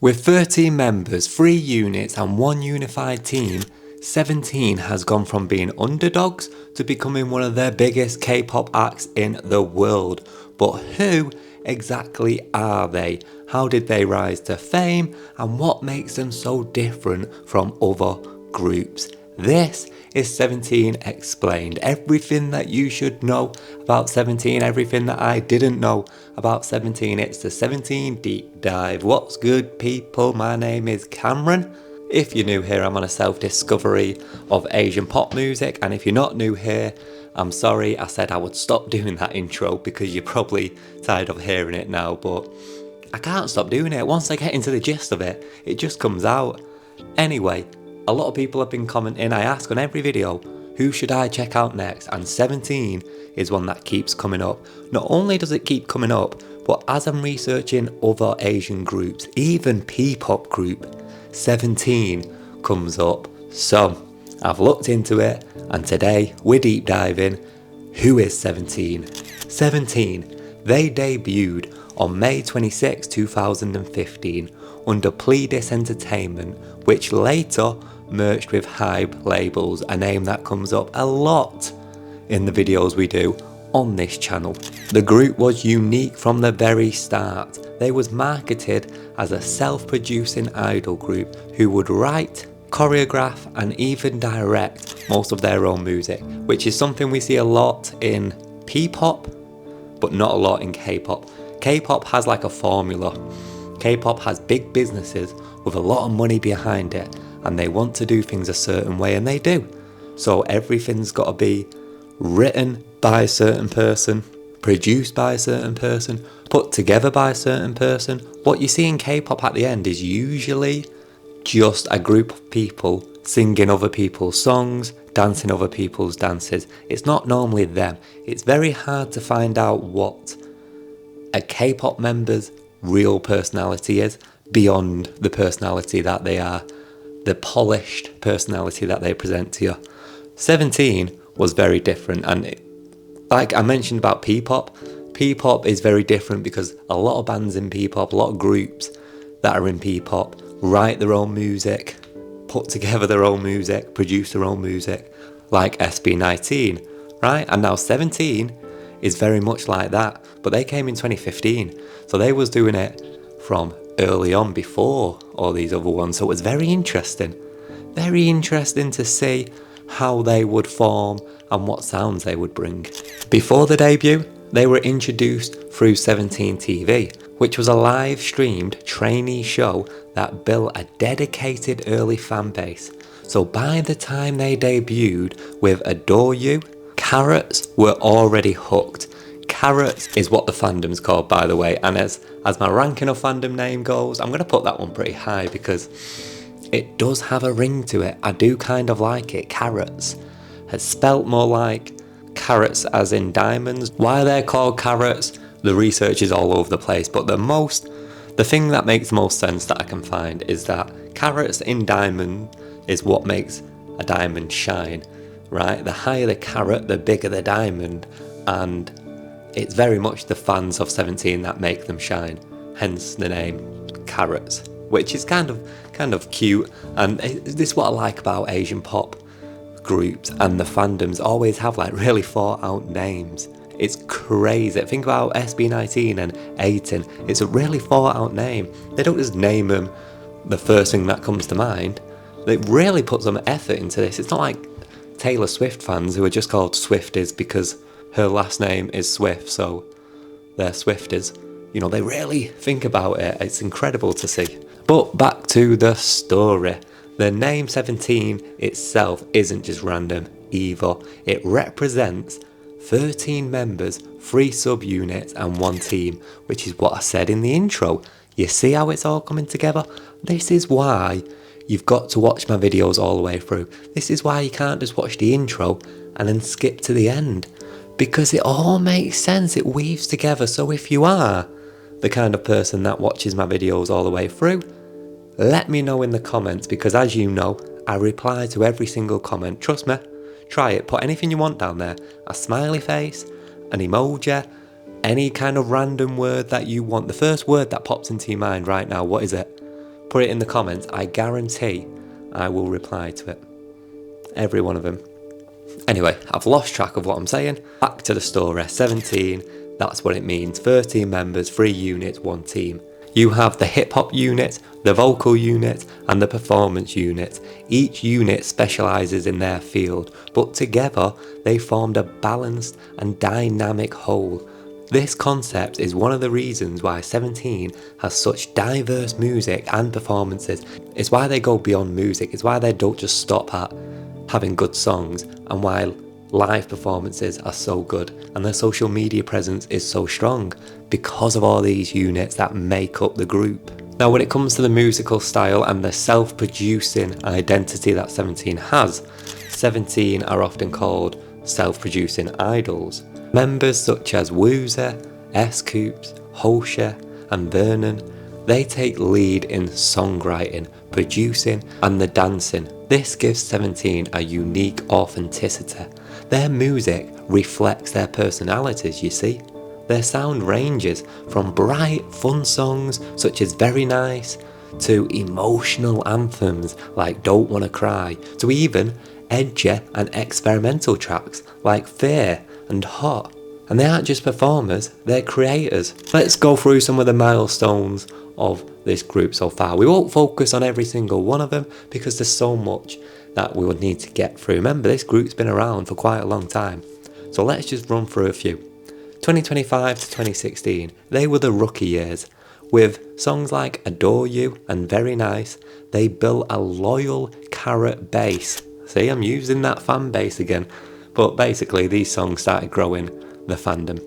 With 13 members, 3 units and 1 unified team, 17 has gone from being underdogs to becoming one of the biggest K-pop acts in the world. But who exactly are they? How did they rise to fame? And what makes them so different from other groups? This is 17 Explained. Everything that you should know about 17, everything that I didn't know about 17. It's the 17 Deep Dive. What's good, people? My name is Cameron. If you're new here, I'm on a self-discovery of Asian pop music, and if you're not new here, I'm sorry I said I would stop doing that intro because you're probably tired of hearing it now, but I can't stop doing it. Once I get into the gist of it, it just comes out. Anyway, a lot of people have been commenting. I ask on every video, who should I check out next? And 17 is one that keeps coming up. Not only does it keep coming up, but as I'm researching other Asian groups, even P-pop group, 17 comes up. So I've looked into it, and today we're deep diving. Who is 17? 17, they debuted on May 26, 2015 under Pledis Entertainment, which later merged with HYBE labels, a name that comes up a lot in the videos we do on this channel. The group was unique from the very start. They was marketed as a self-producing idol group who would write, choreograph and even direct most of their own music, which is something we see a lot in P-pop, but not a lot in K-pop. K-pop has like a formula. K-pop has big businesses with a lot of money behind it, and they want to do things a certain way, and they do. So everything's got to be written by a certain person, produced by a certain person, put together by a certain person. What you see in K-pop at the end is usually just a group of people singing other people's songs, dancing other people's dances. It's not normally them. It's very hard to find out what a K-pop member's real personality is beyond the personality that they are, the polished personality that they present to you. 17 was very different, and like I mentioned about P-pop, P-pop is very different because a lot of bands in P-pop, a lot of groups that are in P-pop write their own music, put together their own music, produce their own music, like SB19, right? And now 17 is very much like that, but they came in 2015, so they was doing it from early on before all these other ones. So it was very interesting to see how they would form and what sounds they would bring. Before the debut, they were introduced through 17 TV, which was a live streamed trainee show that built a dedicated early fan base. So by the time they debuted with Adore You, Carats were already hooked. Carats is what the fandom's called, by the way, and as my ranking of fandom name goes, I'm going to put that one pretty high because it does have a ring to it. I do kind of like it. Carats. It's spelt more like carrots as in diamonds. Why they're called Carats, the research is all over the place, but the thing that makes the most sense that I can find is that carats in diamond is what makes a diamond shine, right? The higher the carat, the bigger the diamond, and it's very much the fans of 17 that make them shine, hence the name Carats, which is kind of cute. And this is what I like about Asian pop groups, and the fandoms always have like really thought out names. It's crazy. Think about SB19 and 18. It's a really thought out name. They don't just name them the first thing that comes to mind. They really put some effort into this. It's not like Taylor Swift fans who are just called Swifties because her last name is Swift, so they're Swifties. You know, they really think about it. It's incredible to see. But back to the story. The name 17 itself isn't just random either. It represents 13 members, 3 subunits and 1 team, which is what I said in the intro. You see how it's all coming together? This is why you've got to watch my videos all the way through. This is why you can't just watch the intro and then skip to the end, because it all makes sense. It weaves together. So if you are the kind of person that watches my videos all the way through, let me know in the comments, because as you know, I reply to every single comment. Trust me, try it. Put anything you want down there. A smiley face, an emoji, any kind of random word that you want. The first word that pops into your mind right now, what is it? put it in the comments. I guarantee I will reply to it. Every one of them. Anyway, I've lost track of what I'm saying. Back to the story. 17, that's what it means. 13 members, 3 units, 1 team. You have the hip hop unit, the vocal unit, and the performance unit. Each unit specialises in their field, but together they formed a balanced and dynamic whole. This concept is one of the reasons why 17 has such diverse music and performances. It's why they go beyond music, it's why they don't just stop at having good songs, and why live performances are so good and their social media presence is so strong, because of all these units that make up the group. Now when it comes to the musical style and the self-producing identity that 17 has, 17 are often called self-producing idols. Members such as Woozer, S-Coops, Hosha and Vernon, they take lead in songwriting, producing and the dancing. This gives 17 a unique authenticity. Their music reflects their personalities, you see. Their sound ranges from bright, fun songs such as Very Nice, to emotional anthems like Don't Wanna Cry, to even edgy and experimental tracks like Fear and Hot. And they aren't just performers, they're creators. Let's go through some of the milestones of this group so far. We won't focus on every single one of them because there's so much that we would need to get through. Remember, this group's been around for quite a long time. So let's just run through a few. 2025 to 2016, they were the rookie years. With songs like Adore You and Very Nice, they built a loyal Carrot base. See, I'm using that fan base again. But basically, these songs started growing the fandom.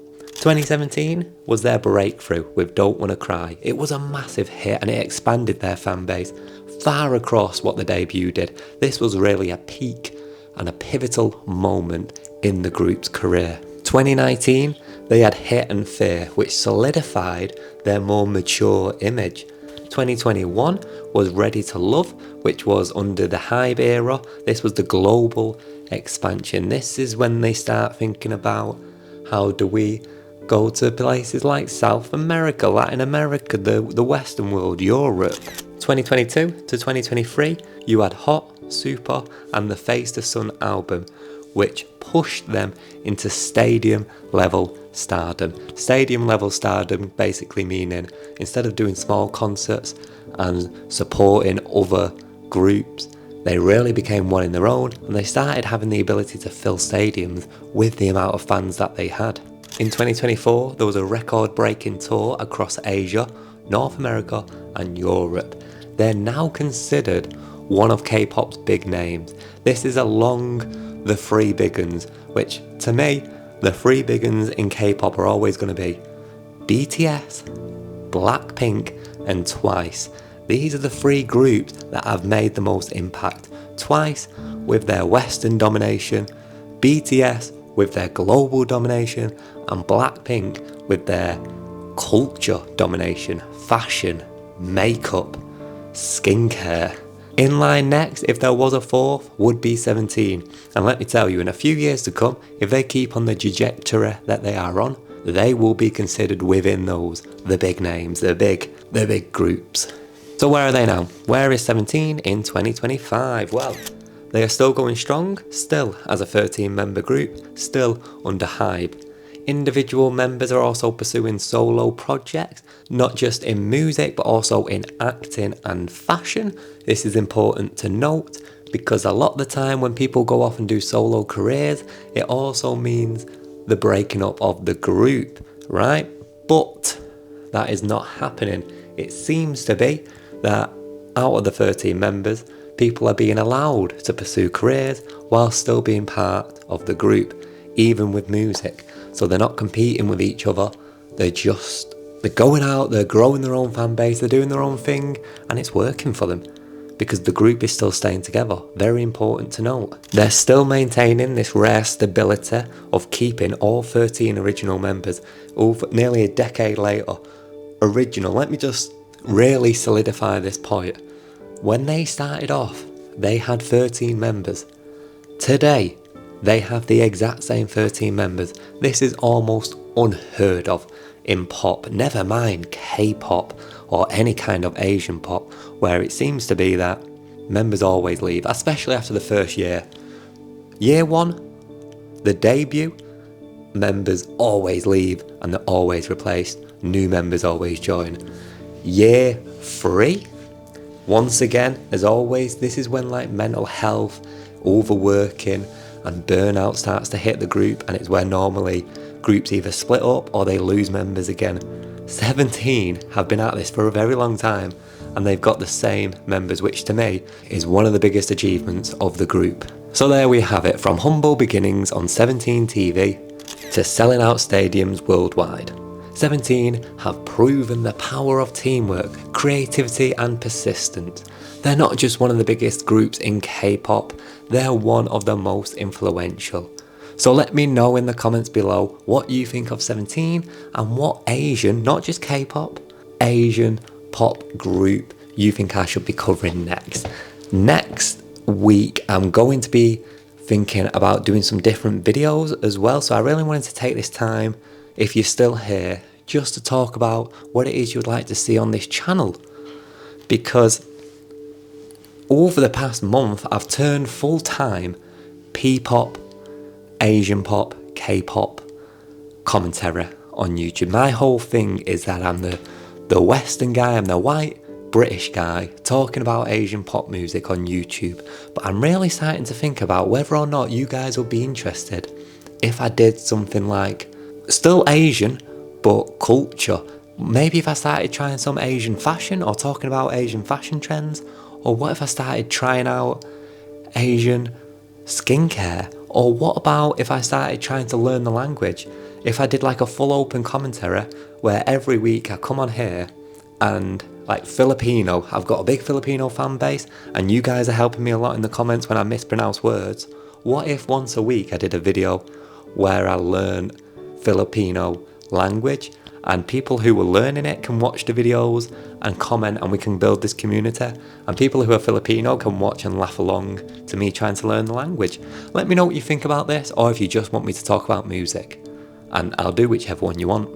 2017 was their breakthrough with Don't Wanna Cry. It was a massive hit and it expanded their fan base far across what the debut did. This was really a peak and a pivotal moment in the group's career. 2019, they had Hit and Fear, which solidified their more mature image. 2021 was Ready to Love, which was under the HYBE era. This was the global expansion. This is when they start thinking about how do we go to places like South America, Latin America, the Western world, Europe. 2022 to 2023, you had Hot, Super and the Face the Sun album, which pushed them into stadium level stardom. Stadium level stardom basically meaning instead of doing small concerts and supporting other groups, they really became one in their own and they started having the ability to fill stadiums with the amount of fans that they had. In 2024, there was a record-breaking tour across Asia, North America and Europe. They're now considered one of K-pop's big names. This is along the three big uns, which to me, the three big uns in K-pop are always going to be BTS, Blackpink and Twice. These are the three groups that have made the most impact. Twice with their Western domination, BTS with their global domination, and Blackpink with their culture domination, fashion, makeup, skincare. In line next, if there was a fourth, would be 17. And let me tell you, in a few years to come, if they keep on the trajectory that they are on, they will be considered within those, the big names, the big groups. So where are they now? Where is 17 in 2025? Well, they are still going strong, still as a 13-member group, still under HYBE. Individual members are also pursuing solo projects, not just in music but also in acting and fashion. This is important to note because a lot of the time when people go off and do solo careers, it also means the breaking up of the group, right? But that is not happening. It seems to be that out of the 13 members, people are being allowed to pursue careers while still being part of the group, even with music. So they're not competing with each other, they're going out, they're growing their own fan base, they're doing their own thing, and it's working for them because the group is still staying together. Very important to note. They're still maintaining this rare stability of keeping all 13 original members over nearly a decade later. Original, let me just really solidify this point. When they started off, they had 13 members. Today, they have the exact same 13 members. This is almost unheard of in pop, never mind K-pop or any kind of Asian pop, where it seems to be that members always leave, especially after the first year. Year 1, the debut, members always leave and they're always replaced. New members always join. Year 3, once again, as always, this is when like mental health, overworking and burnout starts to hit the group, and it's where normally groups either split up or they lose members again. 17 have been at this for a very long time and they've got the same members, which to me is one of the biggest achievements of the group. So there we have it, from humble beginnings on 17 TV to selling out stadiums worldwide. 17 have proven the power of teamwork, creativity and persistence. They're not just one of the biggest groups in K-pop, they're one of the most influential. So let me know in the comments below what you think of 17 and what Asian, not just K-pop, Asian pop group you think I should be covering next. Next week I'm going to be thinking about doing some different videos as well, so I really wanted to take this time, if you're still here, just to talk about what it is you'd like to see on this channel, because over the past month I've turned full-time P-pop, Asian pop, K-pop commentary on YouTube. My whole thing is that I'm the Western guy, I'm the white British guy talking about Asian pop music on YouTube, but I'm really starting to think about whether or not you guys would be interested if I did something like still Asian but culture. Maybe if I started trying some Asian fashion or talking about Asian fashion trends, or what if I started trying out Asian skincare, or what about if I started trying to learn the language? If I did like a full open commentary where every week I come on here and like Filipino, I've got a big Filipino fan base and you guys are helping me a lot in the comments when I mispronounce words. What if once a week I did a video where I learn Filipino language and people who were learning it can watch the videos and comment and we can build this community, and people who are Filipino can watch and laugh along to me trying to learn the language. Let me know what you think about this, or if you just want me to talk about music, and I'll do whichever one you want.